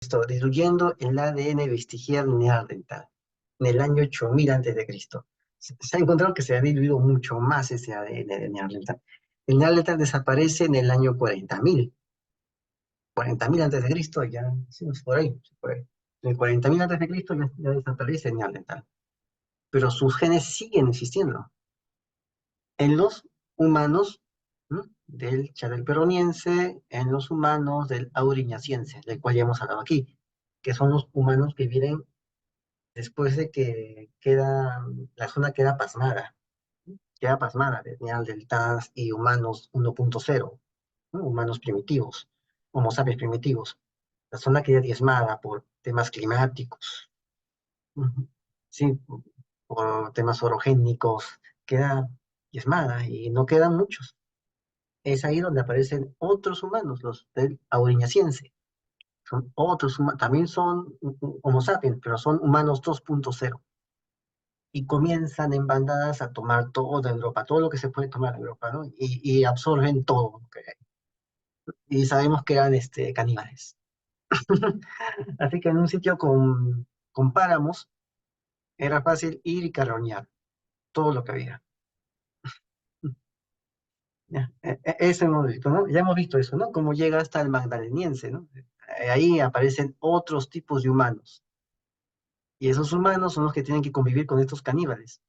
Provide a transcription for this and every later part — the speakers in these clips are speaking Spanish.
Cristo, diluyendo el ADN vestigial neandertal en el año 8000 antes de Cristo. Se ha encontrado que se ha diluido mucho más ese ADN de neandertal. El neandertal desaparece en el año 40.000 antes de Cristo, ya, sí, es por ahí, sí, por ahí. En el 40.000 antes de Cristo ya desaparece el neandertal, pero sus genes siguen existiendo en los humanos, ¿no?, del chaldelperroniense, en los humanos del auriñaciense, del cual ya hemos hablado aquí, que son los humanos que viven después de que la zona queda pasmada de neandertales y humanos 1.0, ¿no?, humanos primitivos, homo sapiens primitivos. La zona queda diezmada por temas climáticos, ujú, sí, por temas orogénicos, queda diezmada y no quedan muchos. Es ahí donde aparecen otros humanos, los del auriñaciense. Son otros humanos, también son Homo sapiens, pero son humanos 2.0. Y comienzan en bandadas a tomar toda Europa, todo lo que se puede tomar en Europa, ¿no? Y absorben todo lo que hay. Y sabemos que eran caníbales. Así que en un sitio con páramos era fácil ir y carroñar todo lo que había. Ya, eso hemos visto, ¿no? Ya hemos visto eso, ¿no? Cómo llega hasta el magdaleniense, ¿no? Ahí aparecen otros tipos de humanos. Y esos humanos son los que tienen que convivir con estos caníbales.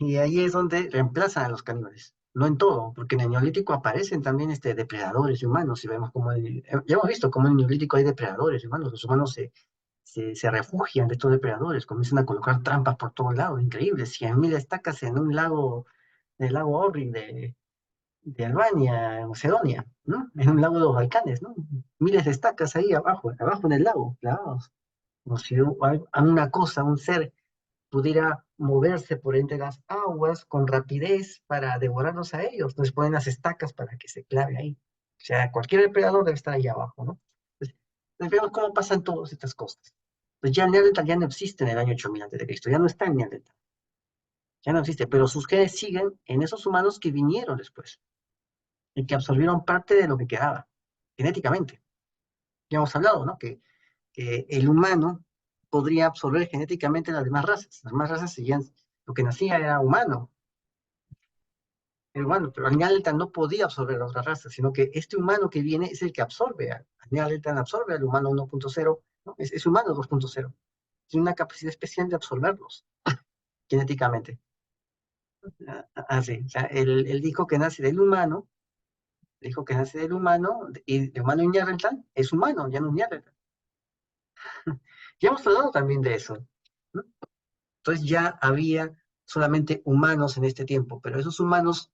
Y ahí es donde reemplazan a los caníbales. No en todo, porque en el Neolítico aparecen también depredadores humanos. Y vemos cómo ya hemos visto cómo en el Neolítico hay depredadores humanos. Los humanos se refugian de estos depredadores, comienzan a colocar trampas por todos lados. Increíble, 100.000 estacas en un lago, en el lago Ohrid de Albania, en Macedonia, ¿no? En un lago de los Balcanes, ¿no? Miles de estacas ahí abajo, abajo en el lago, clavados. Como si una cosa, un ser pudiera moverse por entre las aguas con rapidez para devorarlos a ellos. Entonces ponen las estacas para que se clave ahí. O sea, cualquier depredador debe estar ahí abajo, ¿no? Entonces vemos cómo pasan todas estas cosas. Pues ya el Neandertal ya no existe en el año 8000 a.C., ya no está el Neandertal, ya no existe, pero sus genes siguen en esos humanos que vinieron después y que absorbieron parte de lo que quedaba, genéticamente. Ya hemos hablado, ¿no? Que el humano podría absorber genéticamente las demás razas. Las demás razas seguían, lo que nacía era humano, pero el Neandertal no podía absorber a otra raza, sino que este humano que viene es el que absorbe. Al Neandertal absorbe al humano 1.0, ¿no? Es humano 2.0. Tiene una capacidad especial de absorberlos genéticamente. Así, o sea, el hijo que nace del humano, el hijo que nace del humano, y de humano y Neandertal, es humano, ya no es Neandertal. Ya hemos hablado también de eso, ¿no? Entonces ya había solamente humanos en este tiempo, pero esos humanos,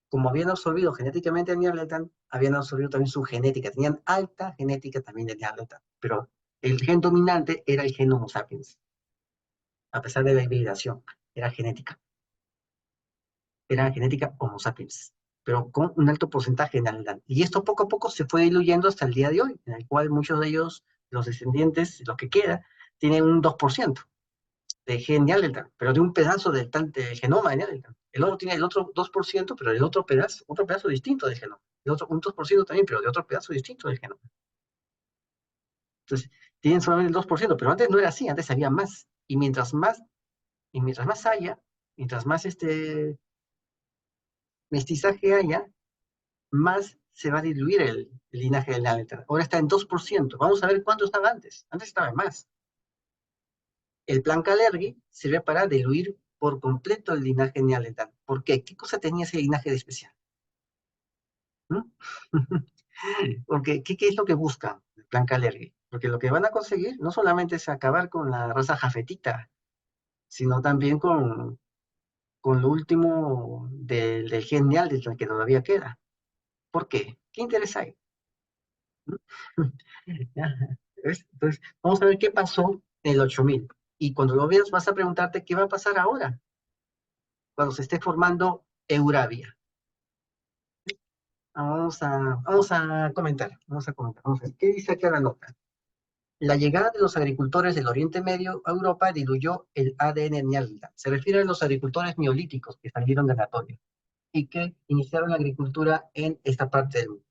como habían absorbido genéticamente a Neandertal, habían absorbido también su genética, tenían alta genética también de Neandertal, pero el gen dominante era el gen Homo sapiens, a pesar de la hibridación, era genética Homo sapiens, pero con un alto porcentaje de Neandertal. Y esto poco a poco se fue diluyendo hasta el día de hoy, en el cual muchos de ellos, los descendientes, los que queda, tienen un 2% de gen Neandertal, pero de un pedazo del genoma de Neandertal. El otro tiene el otro 2%, pero el otro pedazo distinto del genoma. El otro, un 2% también, pero de otro pedazo distinto del genoma. Entonces, tienen solamente el 2%, pero antes no era así, antes había más. Y mientras más haya, mientras más mestizaje haya, más se va a diluir el linaje del Neandertal. Ahora está en 2%. Vamos a ver cuánto estaba antes. Antes estaba en más. El plan Kalergi sirve para diluir por completo el linaje neandertal. ¿Por qué? ¿Qué cosa tenía ese linaje de especial? ¿Mm? Porque, ¿qué es lo que busca el plan Kalergi? Porque lo que van a conseguir no solamente es acabar con la raza jafetita, sino también con lo último del gen neandertal que todavía queda. ¿Por qué? ¿Qué interés hay? ¿Ya? Entonces, vamos a ver qué pasó en el 8000. Y cuando lo veas, vas a preguntarte qué va a pasar ahora, cuando se esté formando Eurabia. Vamos a comentar. Vamos a ver, ¿qué dice aquí la nota? La llegada de los agricultores del Oriente Medio a Europa diluyó el ADN neandertal. Se refiere a los agricultores neolíticos que salieron de Anatolia y que iniciaron la agricultura en esta parte del mundo.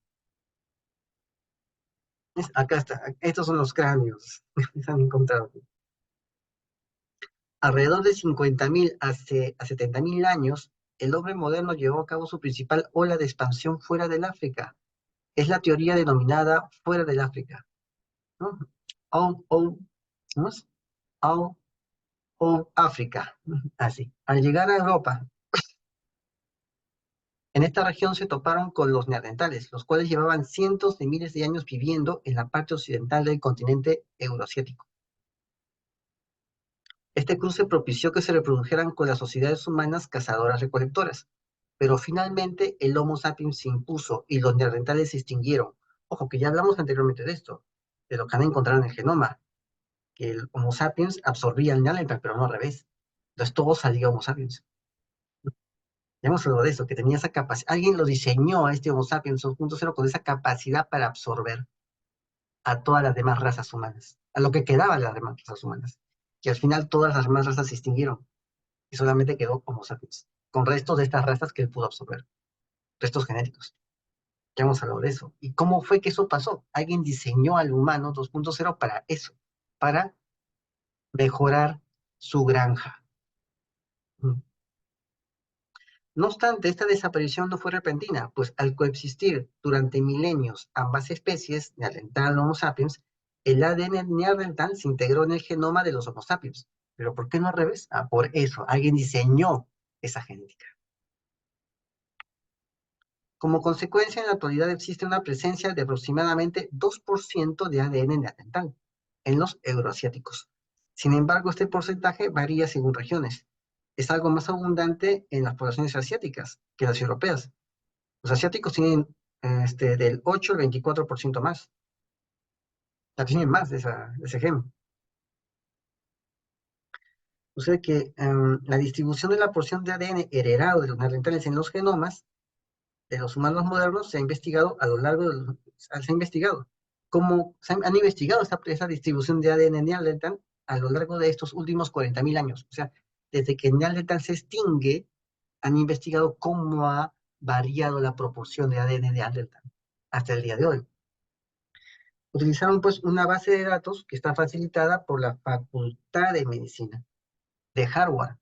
Acá está, estos son los cráneos que se han encontrado. Alrededor de 50.000 a 70.000 años, el hombre moderno llevó a cabo su principal ola de expansión fuera del África. Es la teoría denominada fuera del África, ¿no? Out of, ¿cómo es? Out of África, así. Al llegar a Europa, en esta región se toparon con los neandertales, los cuales llevaban cientos de miles de años viviendo en la parte occidental del continente euroasiático. Este cruce propició que se reprodujeran con las sociedades humanas cazadoras-recolectoras, pero finalmente el Homo sapiens se impuso y los neandertales se extinguieron. Ojo, que ya hablamos anteriormente de esto, de lo que han encontrado en el genoma, que el Homo sapiens absorbía el neandertal, pero no al revés. Entonces todo salía Homo sapiens. Ya hemos hablado de eso, que tenía esa capacidad. Alguien lo diseñó a este Homo sapiens 2.0 con esa capacidad para absorber a todas las demás razas humanas, a lo que quedaba de las demás razas humanas. Y al final todas las demás razas se extinguieron y solamente quedó Homo sapiens, con restos de estas razas que él pudo absorber, restos genéticos. Ya hemos hablado de eso. ¿Y cómo fue que eso pasó? Alguien diseñó al humano 2.0 para eso, para mejorar su granja. Mm. No obstante, esta desaparición no fue repentina, pues al coexistir durante milenios ambas especies, Neandertal y Homo sapiens, el ADN neandertal se integró en el genoma de los Homo sapiens. ¿Pero por qué no al revés? Ah, por eso, alguien diseñó esa genética. Como consecuencia, en la actualidad existe una presencia de aproximadamente 2% de ADN neandertal en los euroasiáticos. Sin embargo, este porcentaje varía según regiones. Es algo más abundante en las poblaciones asiáticas que las europeas. Los asiáticos tienen del 8 al 24% más. Ya tienen más de ese gen. O sea que la distribución de la porción de ADN heredado de los neandertales en los genomas de los humanos modernos se ha investigado a lo largo de los, se ha investigado cómo han investigado esa distribución de ADN neandertal a lo largo de estos últimos 40.000 años. O sea, desde que el neandertal se extingue, han investigado cómo ha variado la proporción de ADN neandertal hasta el día de hoy. Utilizaron pues una base de datos que está facilitada por la Facultad de Medicina de Harvard.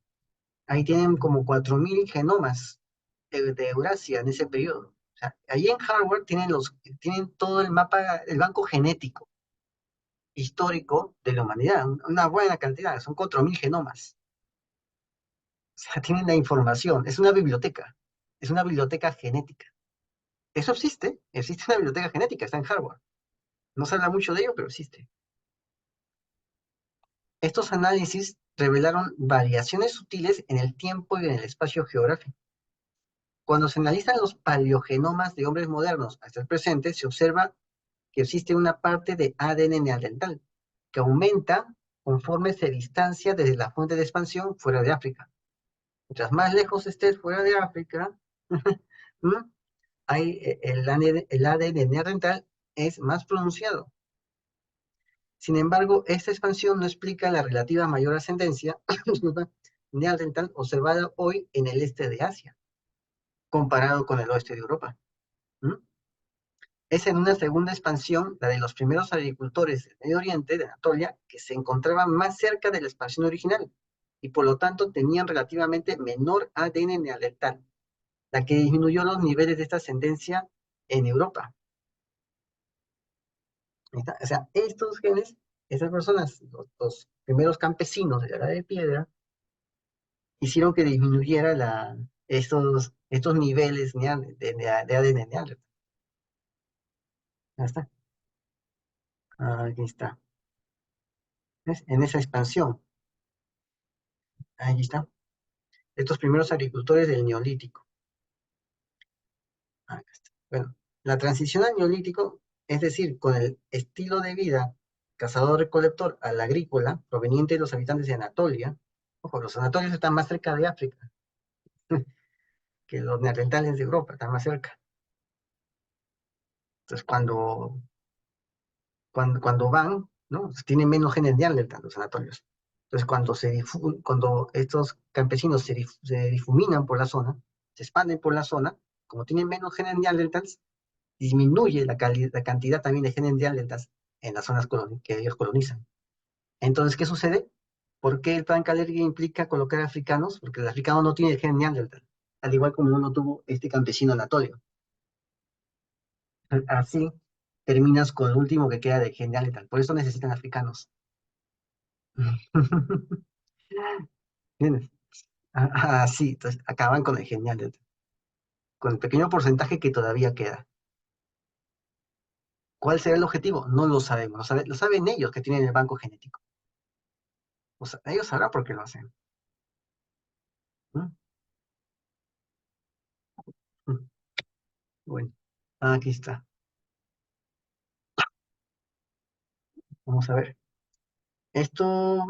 Ahí tienen como 4.000 genomas de Eurasia en ese periodo. O sea, ahí en Harvard tienen todo el mapa, el banco genético histórico de la humanidad, una buena cantidad, son 4.000 genomas. O sea, tienen la información, es una biblioteca genética. Eso existe una biblioteca genética, está en Harvard. No se habla mucho de ello, pero existe. Estos análisis revelaron variaciones sutiles en el tiempo y en el espacio geográfico. Cuando se analizan los paleogenomas de hombres modernos hasta el presente, se observa que existe una parte de ADN neandertal que aumenta conforme se distancia desde la fuente de expansión fuera de África. Mientras más lejos estés fuera de África, el ADN neandertal es más pronunciado. Sin embargo, esta expansión no explica la relativa mayor ascendencia neandertal observada hoy en el este de Asia, comparado con el oeste de Europa. ¿Mm? Es en una segunda expansión, la de los primeros agricultores del Medio Oriente, de Anatolia, que se encontraban más cerca de la expansión original y por lo tanto tenían relativamente menor ADN neandertal, la que disminuyó los niveles de esta ascendencia en Europa. O sea, estos genes, esas personas, los primeros campesinos de la edad de piedra, hicieron que disminuyera estos niveles de ADN neandertal. Ya está. Aquí está. ¿Ves? En esa expansión. Ahí está. Estos primeros agricultores del Neolítico. Acá está. Bueno, la transición al Neolítico, es decir, con el estilo de vida cazador-recolector al agrícola, proveniente de los habitantes de Anatolia. Ojo, los anatolios están más cerca de África que los neandertales de Europa, están más cerca. Entonces, cuando van, ¿no? Tienen menos genes neandertal los anatolios. Entonces, cuando estos campesinos se difuminan por la zona, se expanden por la zona, como tienen menos genes neandertales, disminuye la cantidad también de gen neandertal en las zonas que ellos colonizan. Entonces, ¿qué sucede? ¿Por qué el plan Kalergi implica colocar africanos? Porque el africano no tiene el gen neandertal, al igual como uno tuvo este campesino anatolio. Así terminas con el último que queda de gen neandertal. Por eso necesitan africanos. ¿Entiendes? Así, entonces acaban con el gen neandertal, con el pequeño porcentaje que todavía queda. ¿Cuál será el objetivo? No lo sabemos. Lo saben ellos que tienen el banco genético. O sea, ellos sabrán por qué lo hacen. ¿Mm? ¿Mm? Bueno, aquí está. Vamos a ver. Esto,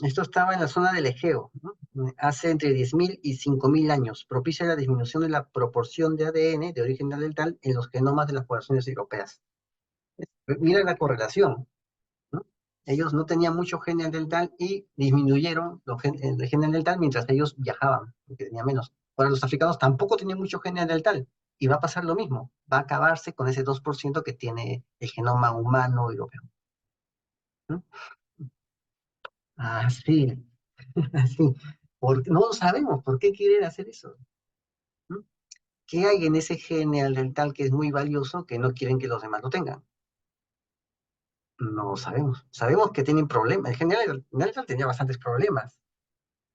esto estaba en la zona del Egeo, ¿no? Hace entre 10.000 y 5.000 años. Propicia la disminución de la proporción de ADN de origen neandertal en los genomas de las poblaciones europeas. Mira la correlación, ¿no? Ellos no tenían mucho gen neandertal y disminuyeron el gen neandertal mientras ellos viajaban, porque tenían menos. Ahora los africanos tampoco tienen mucho gen neandertal y va a pasar lo mismo. Va a acabarse con ese 2% que tiene el genoma humano europeo. ¿No? Así, así. No lo sabemos por qué quieren hacer eso. ¿No? ¿Qué hay en ese gen neandertal que es muy valioso que no quieren que los demás lo tengan? No lo sabemos. Sabemos que tienen problemas. El gen neandertal tenía bastantes problemas,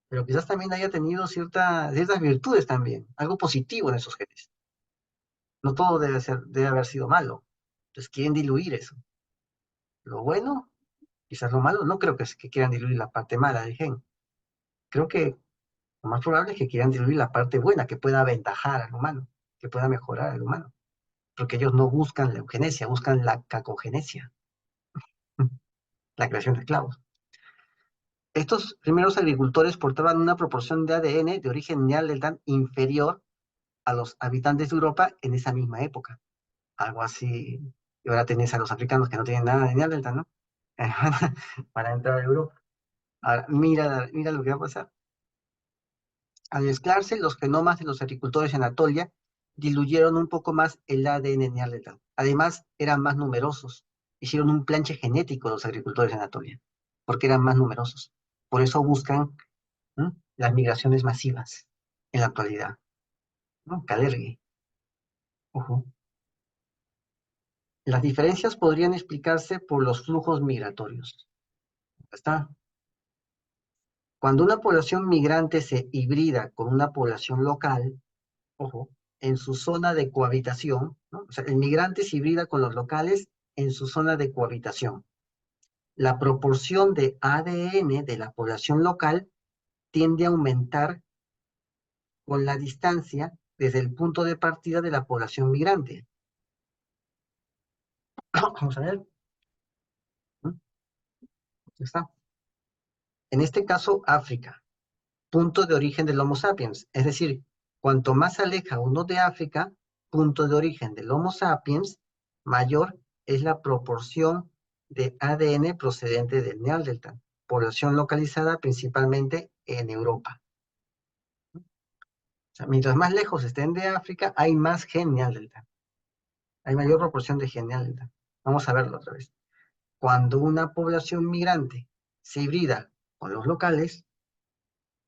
pero quizás también haya tenido ciertas virtudes también, algo positivo en esos genes. No todo debe haber sido malo. Entonces quieren diluir eso. Lo bueno, quizás lo malo, no creo que quieran diluir la parte mala del gen. Creo que lo más probable es que quieran diluir la parte buena, que pueda aventajar al humano, que pueda mejorar al humano. Porque ellos no buscan la eugenesia, buscan la cacogenesia, la creación de esclavos. Estos primeros agricultores portaban una proporción de ADN de origen neandertal inferior a los habitantes de Europa en esa misma época. Algo así. Y ahora tenés a los africanos que no tienen nada de Neandertal, ¿no? Para entrar a Europa. Ahora, mira lo que va a pasar. Al mezclarse los genomas de los agricultores en Anatolia, diluyeron un poco más el ADN neandertal. Además, eran más numerosos. Hicieron un planche genético los agricultores en Anatolia, porque eran más numerosos. Por eso buscan, ¿no?, las migraciones masivas en la actualidad, ¿no? Kalergi. Ujú. Las diferencias podrían explicarse por los flujos migratorios. Está. Cuando una población migrante se hibrida con una población local, ojo, en su zona de cohabitación, ¿no? O sea, el migrante se hibrida con los locales en su zona de cohabitación. La proporción de ADN de la población local tiende a aumentar con la distancia desde el punto de partida de la población migrante. Vamos a ver. ¿No? Está. En este caso, África, punto de origen del Homo sapiens. Es decir, cuanto más se aleja uno de África, punto de origen del Homo sapiens, mayor es la proporción de ADN procedente del Neandertal, población localizada principalmente en Europa. O sea, mientras más lejos estén de África, hay más gen Neandertal, hay mayor proporción de gen Neandertal. Vamos a verlo otra vez. Cuando una población migrante se hibrida con los locales,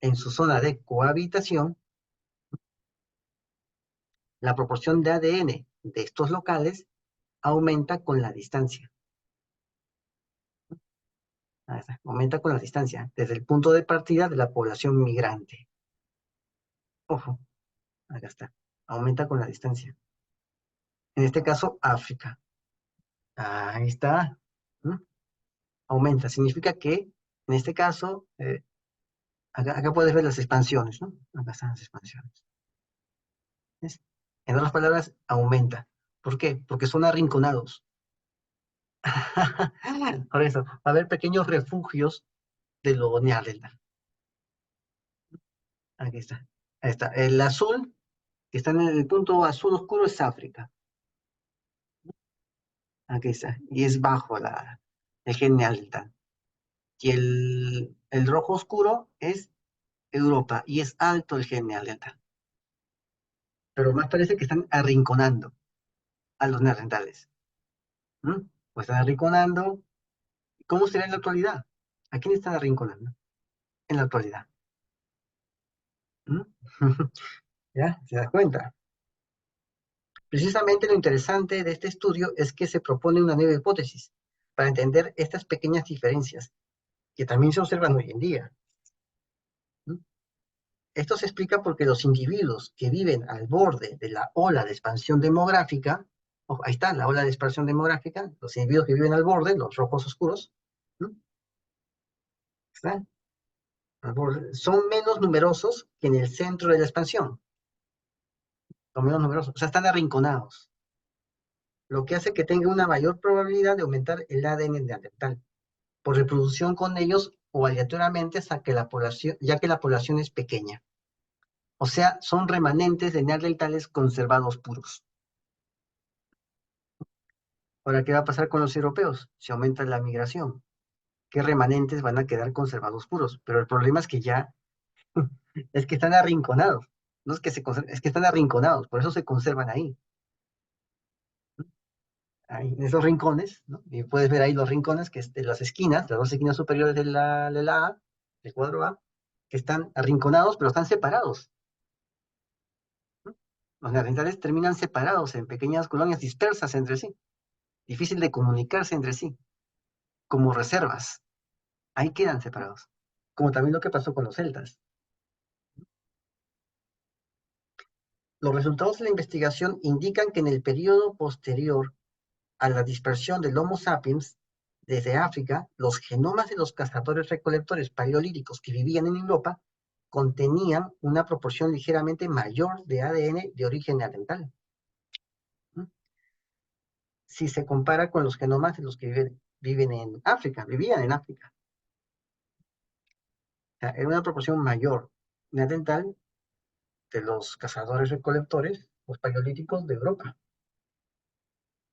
en su zona de cohabitación, la proporción de ADN de estos locales aumenta con la distancia. Aumenta con la distancia, desde el punto de partida de la población migrante. Ojo, acá está. Aumenta con la distancia. En este caso, África. Ahí está. ¿Mm? Aumenta. Significa que, en este caso, acá puedes ver las expansiones, ¿no? Acá están las expansiones. ¿Ves? En otras palabras, aumenta. ¿Por qué? Porque son arrinconados. Por eso, va a haber pequeños refugios de lo neandertal. Aquí está. Ahí está. El azul, que está en el punto azul oscuro, es África. Aquí está. Y es bajo el gen neandertal. Y el rojo oscuro es Europa. Y es alto el gen neandertal. Pero más parece que están arrinconando. a los neandertales. ¿Mm? Pues están arrinconando. ¿Cómo será en la actualidad? ¿A quién están arrinconando en la actualidad? ¿Mm? ¿Ya? ¿Se das cuenta? Precisamente lo interesante de este estudio es que se propone una nueva hipótesis para entender estas pequeñas diferencias que también se observan hoy en día. ¿Mm? Esto se explica porque los individuos que viven al borde de la ola de expansión demográfica, oh, ahí está la ola de expansión demográfica, los individuos que viven al borde, los rojos oscuros, ¿no? ¿Está? Al borde, son menos numerosos que en el centro de la expansión, son menos numerosos, o sea, están arrinconados, lo que hace que tenga una mayor probabilidad de aumentar el ADN neandertal, por reproducción con ellos o aleatoriamente, ya que la población es pequeña. O sea, son remanentes de neandertales conservados puros. Ahora, ¿qué va a pasar con los europeos? Si aumenta la migración, ¿qué remanentes van a quedar conservados puros? Pero el problema es que ya, es que están arrinconados. No es que es que están arrinconados, por eso se conservan ahí, ahí en esos rincones, ¿no? Y puedes ver ahí los rincones, que es de las esquinas, las dos esquinas superiores de la A, del cuadro A, que están arrinconados, pero están separados, ¿no? Los neandertales terminan separados en pequeñas colonias dispersas entre sí, difícil de comunicarse entre sí, como reservas. Ahí quedan separados. Como también lo que pasó con los celtas. Los resultados de la investigación indican que en el periodo posterior a la dispersión del Homo sapiens desde África, los genomas de los cazadores-recolectores paleolíticos que vivían en Europa contenían una proporción ligeramente mayor de ADN de origen neandertal. Si se compara con los genomas de los que vivían en África. O sea, era una proporción mayor neandertal de los cazadores-recolectores, los paleolíticos de Europa.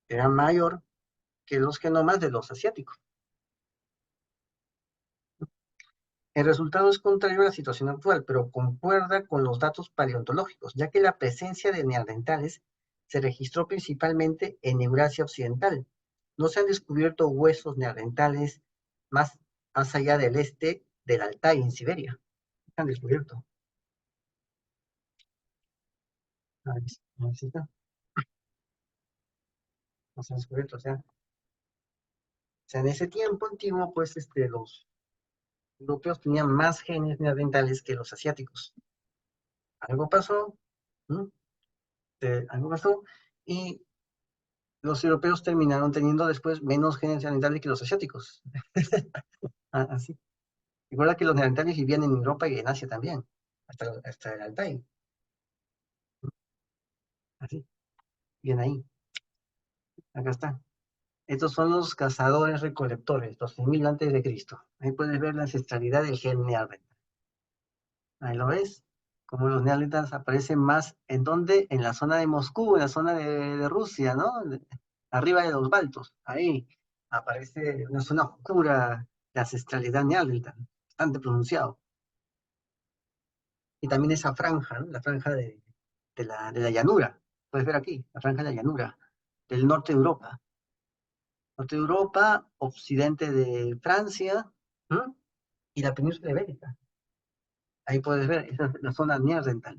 Era mayor que los genomas de los asiáticos. El resultado es contrario a la situación actual, pero concuerda con los datos paleontológicos, ya que la presencia de neandertales se registró principalmente en Eurasia Occidental. No se han descubierto huesos neandertales más, más allá del este del Altai, en Siberia. Se han descubierto. No se han descubierto. O sea, en ese tiempo antiguo, pues los europeos tenían más genes neandertales que los asiáticos. Algo pasó, ¿no? Algo pasó, y los europeos terminaron teniendo después menos genes neandertales que los asiáticos. Así. Recuerda que los neandertales vivían en Europa y en Asia también, hasta el Altai. Así, bien ahí. Acá está. Estos son los cazadores recolectores, 12.000 antes de Cristo. Ahí puedes ver la ancestralidad del gen neandertal. Ahí lo ves. Como los neandertales aparecen más, ¿en dónde? En la zona de Moscú, en la zona de Rusia, ¿no? Arriba de los Baltos. Ahí aparece una zona oscura de ancestralidad neandertal, bastante pronunciado. Y también esa franja, ¿no? La franja de la llanura. Puedes ver aquí, la franja de la llanura, del norte de Europa. Norte de Europa, occidente de Francia, ¿m? Y la península ibérica. Ahí puedes ver, esa es la zona neandertal.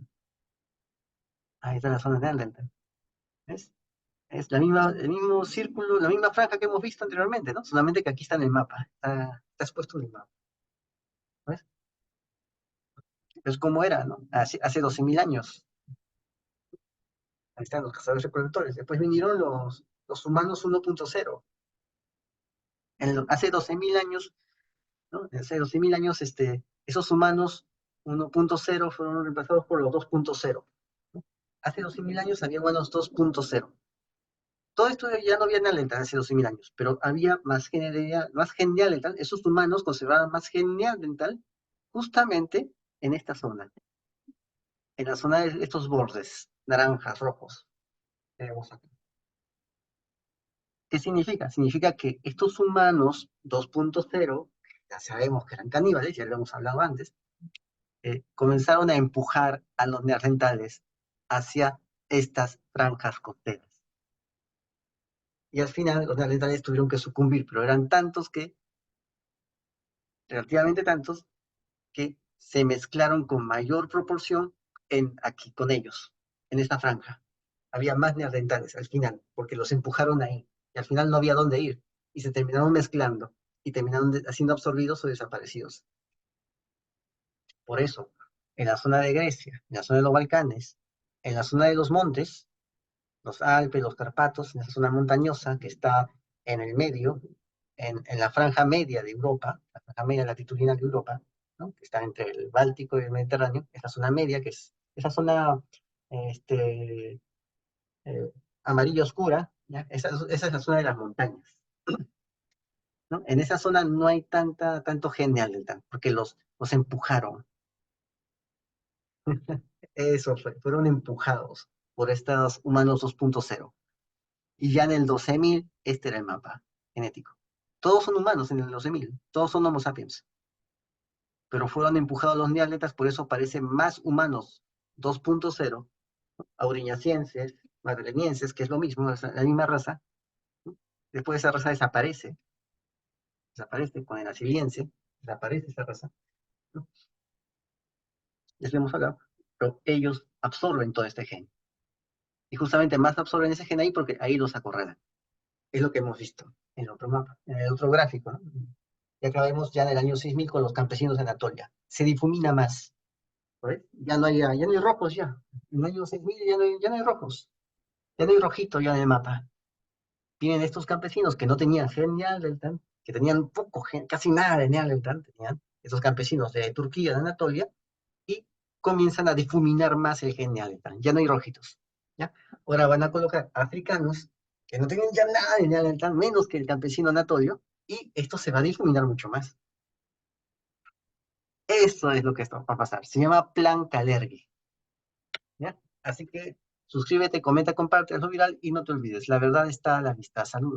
Ahí está la zona neandertal. ¿Ves? Es el mismo círculo, la misma franja que hemos visto anteriormente, ¿no? Solamente que aquí está en el mapa. Está expuesto en el mapa. ¿Ves? Es como era, ¿no? Hace 12.000 años. Ahí están los cazadores recolectores. Después vinieron los humanos 1.0. Hace 12.000 años, ¿no? Hace 12.000 años, esos humanos 1.0 fueron reemplazados por los 2.0. ¿No? Hace 12.000 años había humanos 2.0. Todo esto ya no había neandertal hace 12.000 años, pero había más gen neandertal. Esos humanos conservaban más gen neandertal justamente en esta zona, en la zona de estos bordes naranjas, rojos. Tenemos aquí. ¿Qué significa? Significa que estos humanos 2.0, ya sabemos que eran caníbales, ya lo hemos hablado antes, comenzaron a empujar a los neandertales hacia estas franjas costeras. Y al final los neandertales tuvieron que sucumbir, pero eran tantos que, relativamente tantos, que se mezclaron con mayor proporción aquí con ellos, en esta franja. Había más neandertales al final, porque los empujaron ahí, y al final no había dónde ir, y se terminaron mezclando, y terminaron siendo absorbidos o desaparecidos. Por eso, en la zona de Grecia, en la zona de los Balcanes, en la zona de los montes, los Alpes, los Carpatos, en esa zona montañosa que está en el medio, en la franja media de Europa, la franja media latitudinal de Europa, ¿no? Que está entre el Báltico y el Mediterráneo, esa zona media, que es esa zona este, amarilla oscura, ¿ya? Esa es la zona de las montañas. ¿No? En esa zona no hay tanto gen neandertal, porque los empujaron. Eso fue, fueron empujados por estos humanos 2.0. Y ya en el 12.000, este era el mapa genético. Todos son humanos en el 12.000, todos son Homo sapiens, pero fueron empujados los neandertales, por eso parecen más humanos 2.0, auriñacienses, madrelenienses, que es lo mismo, es la misma raza. ¿No? Después esa raza desaparece con el asiliense, desaparece esa raza, ¿no? Ya lo hemos hablado, pero ellos absorben todo este gen. Y justamente más absorben ese gen ahí porque ahí los acorralan. Es lo que hemos visto en el otro mapa, en el otro gráfico, ¿no? Ya que vemos ya en el año 6000 con los campesinos de Anatolia. Se difumina más. ¿Ves? Ya no hay rojos ya. En el año 6000 ya no hay rojos. Ya no hay rojito ya en el mapa. Vienen estos campesinos que no tenían gen Neandertal, que tenían poco gen, casi nada de Neandertal, tenían esos campesinos de Turquía, de Anatolia, y comienzan a difuminar más el gen Neandertal. Ya no hay rojitos. ¿Ya? Ahora van a colocar africanos que no tienen ya nada de Neandertal, menos que el campesino Anatolio, y esto se va a difuminar mucho más. Eso es lo que esto va a pasar. Se llama Plan Kalergi. ¿Ya? Así que suscríbete, comenta, comparte, hazlo viral y no te olvides. La verdad está a la vista. Saludos.